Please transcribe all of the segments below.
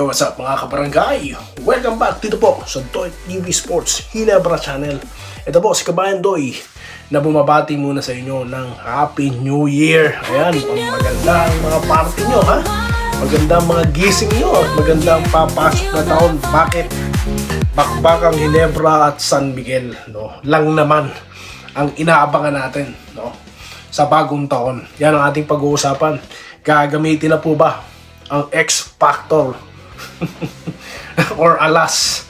What's up mga kabarangay? Welcome back dito po sa Doy TV Sports Ginebra Channel. Ito po si Kabayan Doy na bumabati muna sa inyo ng Happy New Year. Ayan, magandang mga party nyo ha. Magandang mga gising nyo at magandang papasok na taon. Bakit? Bakbakang Ginebra at San Miguel, no? Lang naman ang inaabangan natin, no? Sa bagong taon. Yan ang ating pag-uusapan. Gagamitin na po ba ang X Factor or alas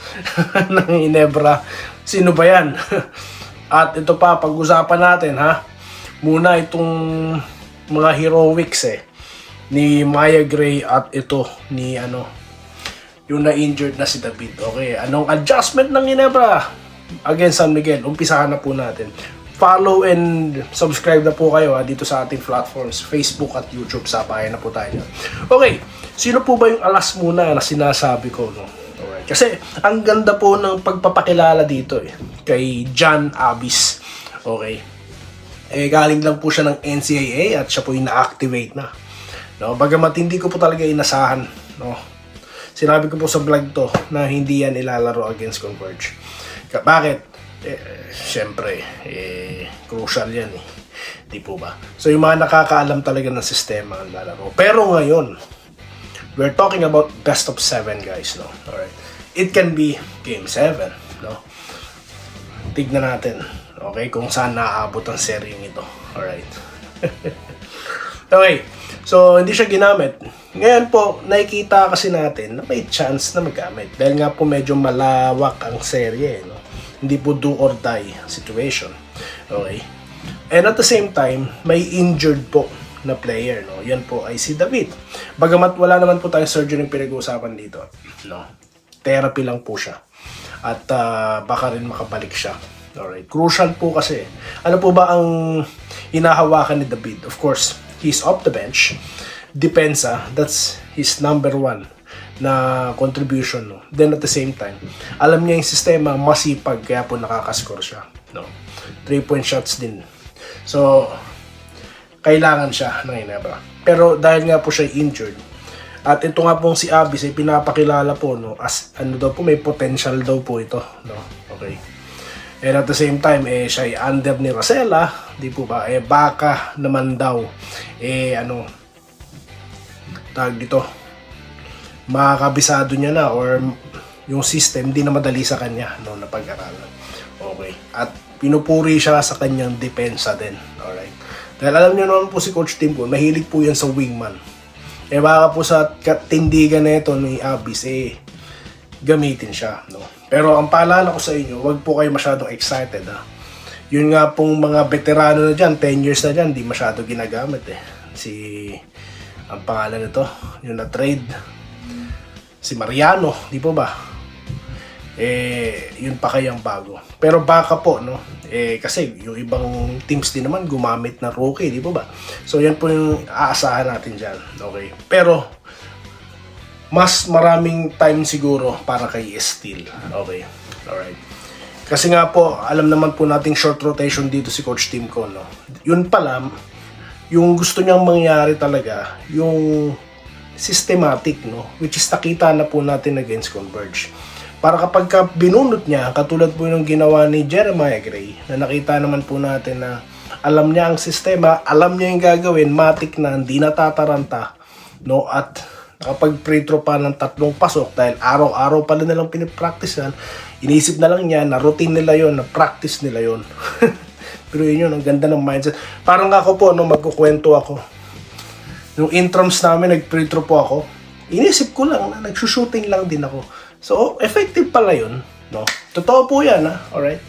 ng Ginebra? Sino ba yan? At ito pa, pag-usapan natin ha. Muna itong mga heroics ni Maya Gray at ito ni yung na-injured na si David. Okay, anong adjustment ng Ginebra against San Miguel? Umpisahan na po natin. Follow and subscribe na po kayo dito sa ating platforms, Facebook at YouTube. Sabayan na po tayo. Okay, sino po ba yung alas muna na sinasabi ko? No? Alright. Kasi ang ganda po ng pagpapakilala dito kay John Abis. Okay. Galing lang po siya ng NCAA at siya po yung na-activate na. No? Bagamat hindi ko po talaga inasahan. No? Sinabi ko po sa vlog to na hindi yan ilalaro against Converge. Bakit? Siyempre, crucial yan di po ba? So yung mga nakakaalam talaga ng sistema ang lalaro. Pero ngayon, we're talking about best of 7 guys, no? Alright. It can be game 7, no? Tignan natin, okay, kung saan naaabot ang seryeng ito. Alright. Okay, so hindi siya ginamit. Ngayon po, nakikita kasi natin na may chance na magamit. Dahil nga po medyo malawak ang serye, no? Hindi po do or die situation. Okay? And at the same time, may injured po na player, no? Yan po ay si David. Bagamat wala naman po tayong surgery yung pinag-uusapan dito, no? Therapy lang po siya. At baka rin makabalik siya. Alright. Crucial po kasi. Ano po ba ang hinahawakan ni David? Of course, he's off the bench. Depensa, that's his number 1 na contribution, no? Then at the same time, alam niya yung sistema, masipag, kaya po nakakascore siya, no? 3-point shots din. So, kailangan siya ng Ginebra. Pero dahil nga po siya injured, at ito nga pong si Abis ay pinapakilala po, no, as daw po, may potential daw po ito, no? Okay. And at the same time, siya ay under ni Rosella, di po ba? Baka naman daw, tag dito, makakabisado niya na or yung system di na madali sa kanya, no, na pag-aralan. Okay. At pinupuri siya sa kanyang depensa din. Alright. Dahil alam niyo naman po si Coach Tim ko, mahilig po yan sa wingman. Baka po sa tindigan na ito ni Abis, gamitin siya, no. Pero ang paalala ko sa inyo, wag po kayo masyadong excited, ha. Yun nga pong mga veterano na dyan, 10 years na dyan, di masyado ginagamit, ang pangalan nito, yung na-trade, si Mariano, di po ba? Yun pa kayang bago. Pero baka po, no? Kasi yung ibang teams din naman gumamit na rookie, di po ba? So yan po yung aasahan natin dyan. Okay. Pero mas maraming time siguro para kay Steele. Okay. Alright. Kasi nga po, alam naman po nating short rotation dito si Coach Tim ko, no? Yun pala, yung gusto niyang mangyari talaga, yung systematic, no? Which is nakita na po natin against Converge. Para kapag binunot niya, katulad po yung ginawa ni Jeremiah Gray, na nakita naman po natin na alam niya ang sistema, alam niya yung gagawin, matik na, hindi natataranta, no? At nakapag-free throw pa ng 3 pasok dahil araw-araw pala nilang pinipracticean, inisip na lang niya na routine nila yon, na practice nila yon. Pero yun, ang ganda ng mindset. Parang ako po, no, magkukwento ako. Yung intrams namin, nag-free throw po ako. Inisip ko lang na nagsushooting lang din ako. So, effective pala yun, no? Totoo po yan, ha? Alright?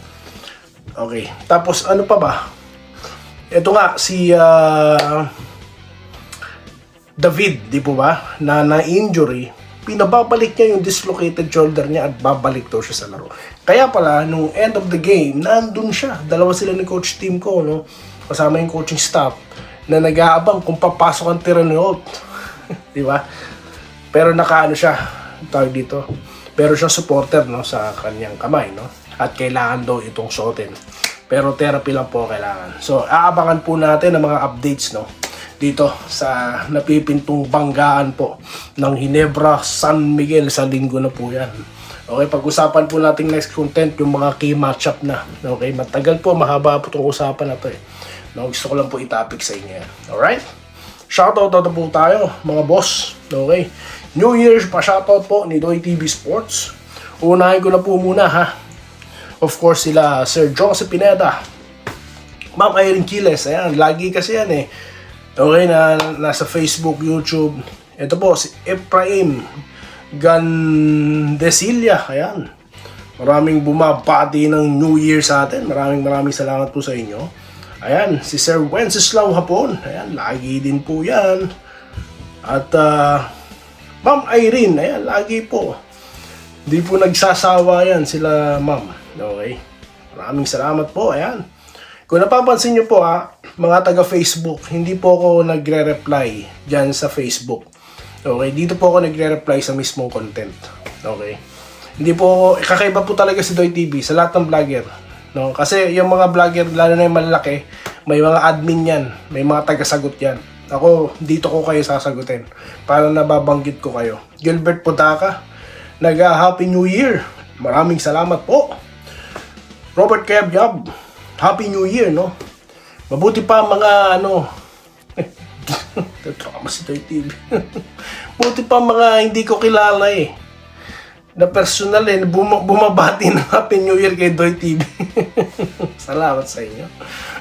Okay. Tapos, ano pa ba? Ito nga, si David, di po ba? Na injury, pinababalik niya yung dislocated shoulder niya at babalik daw siya sa laro. Kaya pala, nung end of the game, nandun siya. Dalawa sila ni Coach Tim ko, no? Kasama yung coaching staff na nag-aabang kung papasok ang tira ni Holt. Di ba? Pero nakaano siya, tawag dito. Pero siya supporter, no, sa kanyang kamay, no? At kailangan daw itong suotin. Pero therapy lang po kailangan. So, aabangan po natin ang mga updates, no, dito sa napipintong banggaan po ng Ginebra San Miguel sa linggo na po yan. Okay, pag-usapan po natin next content yung mga key matchup na. Okay, matagal po, mahaba po itong usapan na to eh. No, gusto ko lang po i-topic sa inyo yan. Alright? Shoutout na po tayo mga boss. Okay? New Year's pa shoutout po ni Doy TV Sports. Unahin ko na po muna ha. Of course sila Sir Joseph Pineda, Ma'am Irene Quiles, ayan, lagi kasi yan eh. Okay, nasa Facebook, YouTube. Ito po, si Ephraim Gandesilia, ayan. Maraming bumabati ng New Year sa atin. Maraming salamat po sa inyo. Ayan, si Sir Wenceslao Hapon, ayan, lagi din po yan. At Ma'am Irene, ayan, lagi po. Hindi po nagsasawa yan sila, ma'am. Okay, maraming salamat po, ayan. Kung napapansin nyo po mga taga-Facebook, hindi po ako nagre-reply dyan sa Facebook. Okay, dito po ako nagre-reply sa mismong content. Okay, hindi po, kakaiba po talaga si Doy TV sa lahat ng vlogger. No? Kasi yung mga vlogger, lalo na yung malalaki, may mga admin yan, may mga taga-sagot yan. Ako, dito ko kayo sasagutin para nababanggit ko kayo. Gilbert Putaka, nag-Happy New Year. Maraming salamat po. Robert Kebyab, Happy New Year, no? Mabuti pa mga Tatrama si Doy TV. Buti pa mga hindi ko kilala eh. Na personal eh, bumabati ng Happy New Year kay Doy TV. Salamat sa inyo.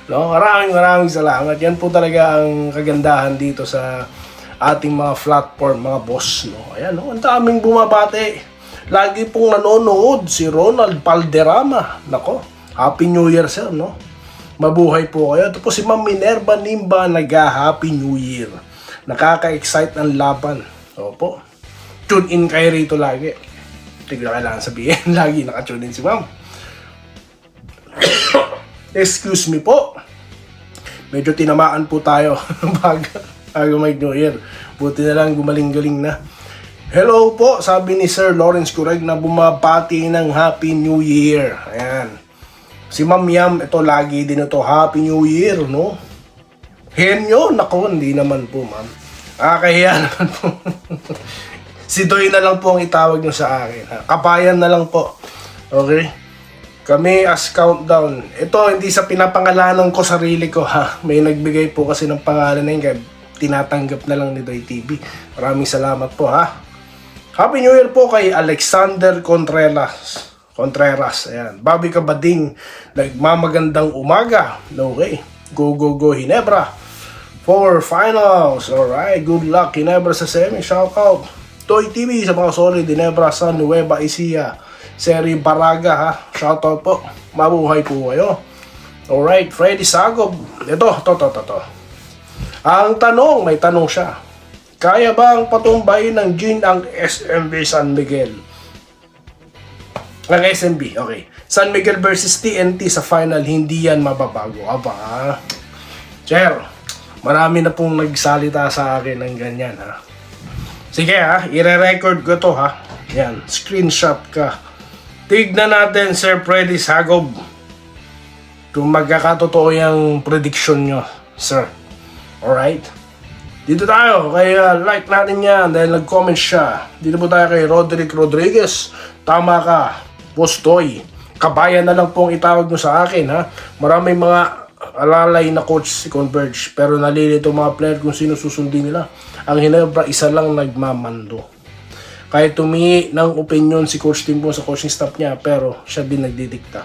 No, maraming salamat. Yan po talaga ang kagandahan dito sa ating mga platform, mga boss, no. Ayan, no, ang daming bumabati. Lagi pong nanonood si Ronald Palderama. Nako, Happy New Year sir, no? Mabuhay po kayo. Ito po si Ma'am Minerva Nimba, nag-Happy New Year. Nakaka-excite ang laban. Opo. Tune in kayo rito lagi. Tignan kailangan sabihin. Lagi naka-tune in si Ma'am. Excuse me po. Medyo tinamaan po tayo bago may New Year. Buti na lang gumaling-galing na. Hello po, sabi ni Sir Lawrence Cureg na bumabati ng Happy New Year. Ayan. Si Ma'am Yam, ito lagi din ito, Happy New Year, no? Henyo? Nako, hindi naman po, ma'am. Kahiya naman po. Si Doy na lang po ang itawag nyo sa akin. Ha? Kabayan na lang po. Okay? Kami as countdown. Ito, hindi sa pinapangalanan ko sarili ko, ha? May nagbigay po kasi ng pangalan na yun, kaya tinatanggap na lang ni Doy TV. Maraming salamat po, ha? Happy New Year po kay Alexander Contreras. Ayan. Bobby Kabading, nagmamagandang umaga. Okay. Go Ginebra. For finals. Alright. Good luck Ginebra sa semi. Shout out Doy TV sa mga solid. Ginebra sa Nueva Ecija. Seri Baraga, ha. Shout out po. Mabuhay po kayo. Alright. Freddy Sagob. Ito. Ang tanong, may tanong siya. Kaya ba ang patumbay ng Gin ang SMB San Miguel? Ang SMB, okay. San Miguel versus TNT sa final, hindi yan mababago. Aba, Chair, marami na pong nagsalita sa akin ng ganyan, ha. Sige, ha, ire-record ko to, ha. Yan, screenshot ka. Tignan natin, Sir Freddy Sagob, kung magkakatotoo yung prediction nyo, sir. Alright? Dito tayo, kaya like natin yan dahil nag-comment siya. Dito po tayo kay Roderick Rodriguez. Tama ka, Boss Doy. Kabayan na lang pong itawag mo sa akin, ha. Maraming mga alalay na coach si Converge, pero nalilito mga player kung sino susundin nila. Ang Ginebra, isa lang nagmamando. Kahit tumingi ng opinion si Coach Timbo sa coaching staff niya, pero siya din nagdidikta.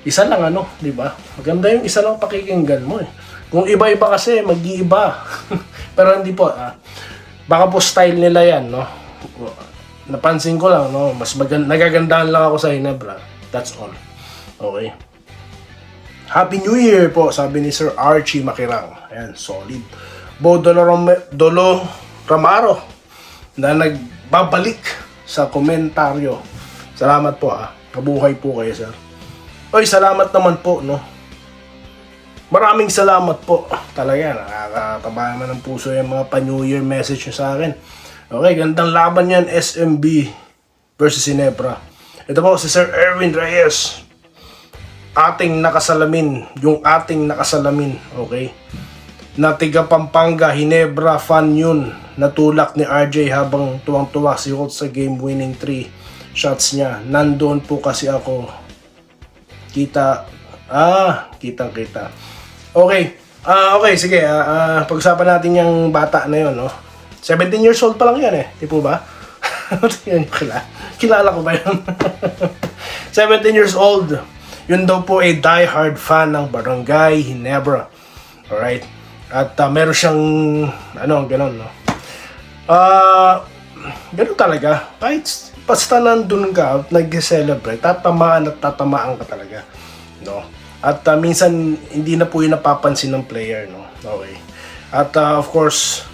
Isa lang di ba? Maganda yung isa lang pakikinggan mo eh. Kung iba-iba kasi, mag-iiba. Pero hindi po, baka po style nila yan, no? Napansin ko lang, no? Mas nagagandahan lang ako sa Ginebra. That's all. Okay. Happy New Year po, sabi ni Sir Archie Makirang. Ayan, solid. Bo Dolo Ramaro na nagbabalik sa komentaryo. Salamat po, Kabuhay po kayo, sir. Oy, salamat naman po, no? Maraming salamat po. Talaga, nakakataba naman ng puso yung mga pa-New Year message nyo sa akin. Okay, gandang laban yan, SMB versus Ginebra. Ito po, si Sir Erwin Reyes. Yung ating nakasalamin. Okay? na tiga Pampanga, Hinebra fan yun. Natulak ni RJ habang tuwang-tuwa si Holt sa game-winning 3 shots niya. Nandoon po kasi ako. Kitang-kita. Okay. Okay, sige. Pag-usapan natin yung bata na yun, no? 17 years old pa lang yan eh. Di po ba? Kilala ko ba yun? 17 years old. Yun daw po ay die-hard fan ng Barangay Hinebra. Alright. At meron siyang, gano'n, no? Gano'n talaga. Kahit basta nandun ka, nag-celebrate, tatamaan ka talaga. No? At minsan, hindi na po yun napapansin ng player, no? Okay. At of course,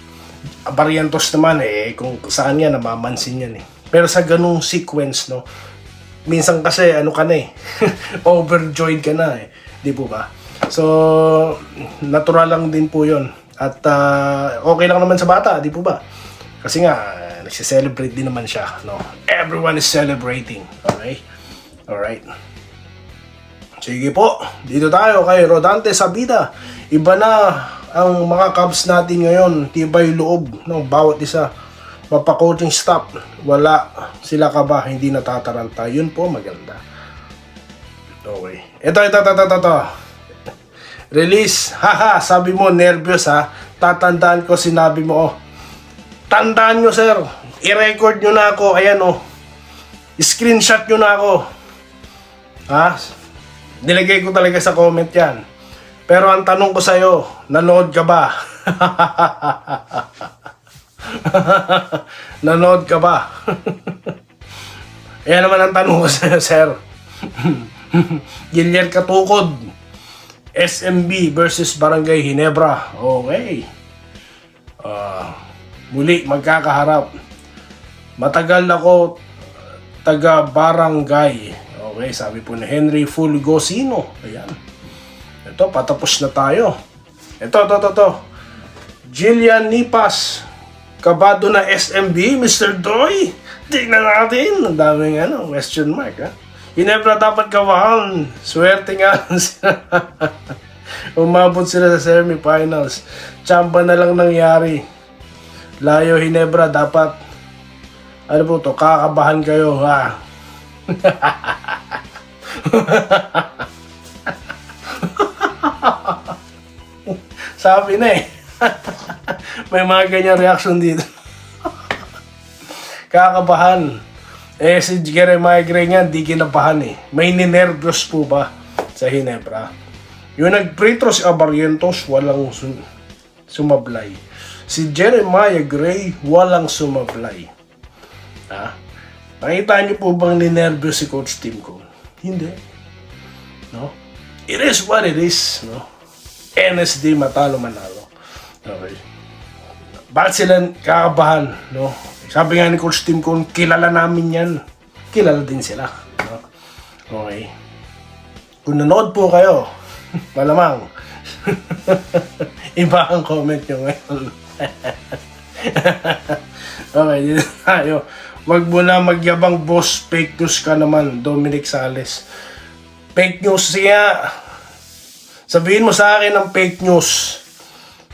Barrientos naman kung saan yan, namamansin yan eh. Pero sa ganung sequence, no? Minsan kasi, overjoyed ka na eh. Di po ba? So, natural lang din po yun. At okay lang naman sa bata, di po ba? Kasi nga, nagsi-celebrate din naman siya, no? Everyone is celebrating, okay? Alright. Sige po, dito tayo kay Rodante Sabida. Iba na ang mga Cubs natin ngayon. Tibay loob ng bawat isa. Mapa-coaching staff, wala sila ka ba, hindi natataranta. Yun po, maganda. Okay. Ito. Release. Haha, sabi mo, nervous ha. Tatandaan ko, sinabi mo, tandaan nyo, sir. I-record nyo na ako. Ayan, screenshot nyo na ako. Ha? Nilagay ko talaga sa comment yan. Pero ang tanong ko sa'yo, nanood ka ba? Nanood ka ba? Ayan naman ang tanong ko sa'yo, sir. Gilier Katukod, SMB versus Barangay Hinebra. Okay. Muli, magkakaharap. Matagal ako taga-barangay. Okay, sabi po ni Henry Fulgosino. Ayan. Ito, patapos na tayo. Ito. Jillian Nipas. Kabado na SMB, Mr. Doy. Tingnan natin. Ang daming question mark, ha? Hinebra dapat kawahan. Swerte nga sila. Umabot sila sa semifinals. Chamba na lang nangyari. Layo Hinebra, dapat kakabahan kayo, ha? Sabi na eh. May mga ganyan reaction dito. Kakabahan. Si Jeremiah Gray nga, di kinabahan eh. May ninervyos po ba sa Hinebra? Yung nag-pretro si Barrientos, walang sumablay. Si Jeremiah Gray, walang sumablay. Ha? Nakita niyo po bang ninervyos si Coach Tim ko? Hindi. No? It is what it is, no? NSD, matalo manalo. Okay. Bakit sila kakabahan, no? Sabi nga ni Coach Tim ko, kilala namin yan. Kilala din sila, no? Okay. Kung nanood po kayo, malamang iba ang comment nyo ngayon. Okay, dito tayo. Wag mo na magyabang, boss. Fake news ka naman, Dominic Sales. Fake news siya. Sabihin mo sa akin ang fake news.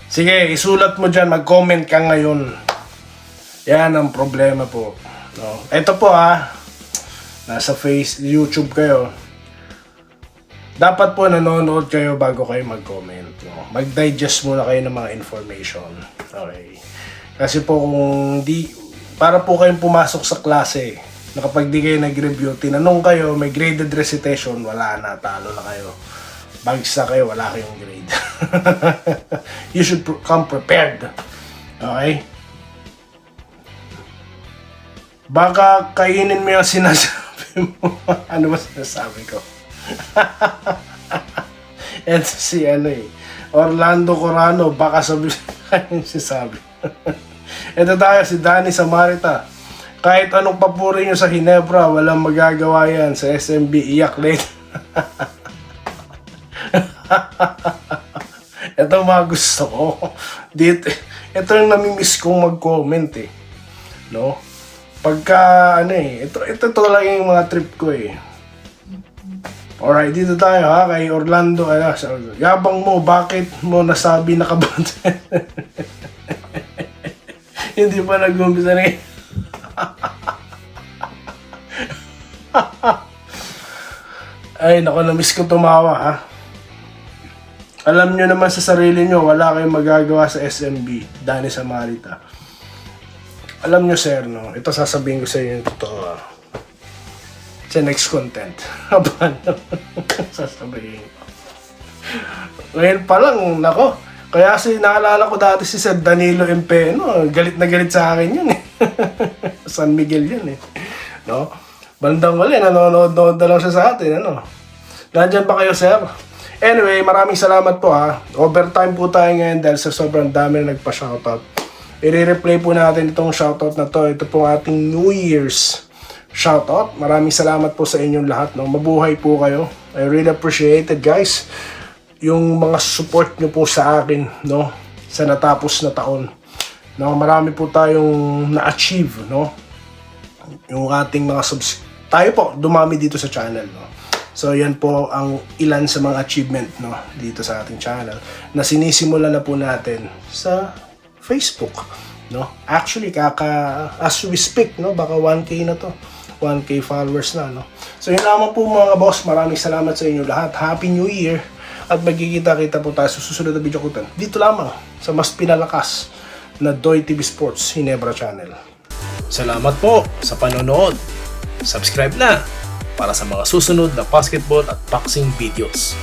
Sige, isulat mo dyan. Mag-comment ka ngayon. Yan ang problema po. No. Ito po nasa YouTube kayo. Dapat po nanonood kayo bago kayo mag-comment. No. Mag-digest muna kayo ng mga information. Okay. Kasi po kung para po kayong pumasok sa klase, na kapag di kayo nag-review, tinanong kayo, may graded recitation, wala na, talo na kayo. Bagsak kayo, wala kayong grade. You should come prepared. Okay? Baka kainin mo yung sinasabi mo. Ano ba sinasabi ko? Ito si Orlando Corano, baka sabi yung sinasabi. Ito tayo, si Danny Samarita. Kahit anong papuri nyo sa Hinebra, walang magagawa yan. Sa SMB, iyak later. Ito mga gusto ko. Dito, ito yung namimiss kong mag-comment eh. No? Pagka, ito lang yung mga trip ko eh. Alright, dito tayo ha, kay Orlando. Yabang mo, bakit mo nasabi nakabot? Hindi pa nag-umpisa na Ay, naku, na-miss ko tumawa ha. Alam nyo naman sa sarili nyo, wala kayong magagawa sa SMB, Danny Samarita. Alam nyo sir, no? Ito sasabihin ko sa inyo yung totoo ha. Sa next content. Sasabihin ko. Ngayon pa lang, nako. Kaya naalala ko dati si Sir Danilo Empeno. Galit na galit sa akin yun eh. San Miguel yun eh. No? Bandang wala, nanonood na lang siya sa atin. Ano? Nandyan ba kayo sir? Anyway, maraming salamat po ha. Overtime po tayo ngayon dahil sa sobrang dami na nagpa-shoutout. I-replay po natin itong shoutout na to. Ito po ating New Year's shoutout. Maraming salamat po sa inyong lahat. No? Mabuhay po kayo. I really appreciate it guys. Yung mga support nyo po sa akin, no? Sa natapos na taon. No? Marami po tayong na-achieve, no? Yung ating mga tayo po, dumami dito sa channel, no? So, yan po ang ilan sa mga achievement, no? Dito sa ating channel. Na sinisimula na po natin sa Facebook, no? Actually, as we speak, no? Baka 1K na to. 1K followers na, no? So, yun lamang po mga boss. Maraming salamat sa inyo lahat. Happy New Year! At magkikita-kita po tayo sa susunod na video ko dito lamang sa mas pinalakas na Doy TV Sports Ginebra Channel. Salamat po sa panonood. Subscribe na para sa mga susunod na basketball at boxing videos.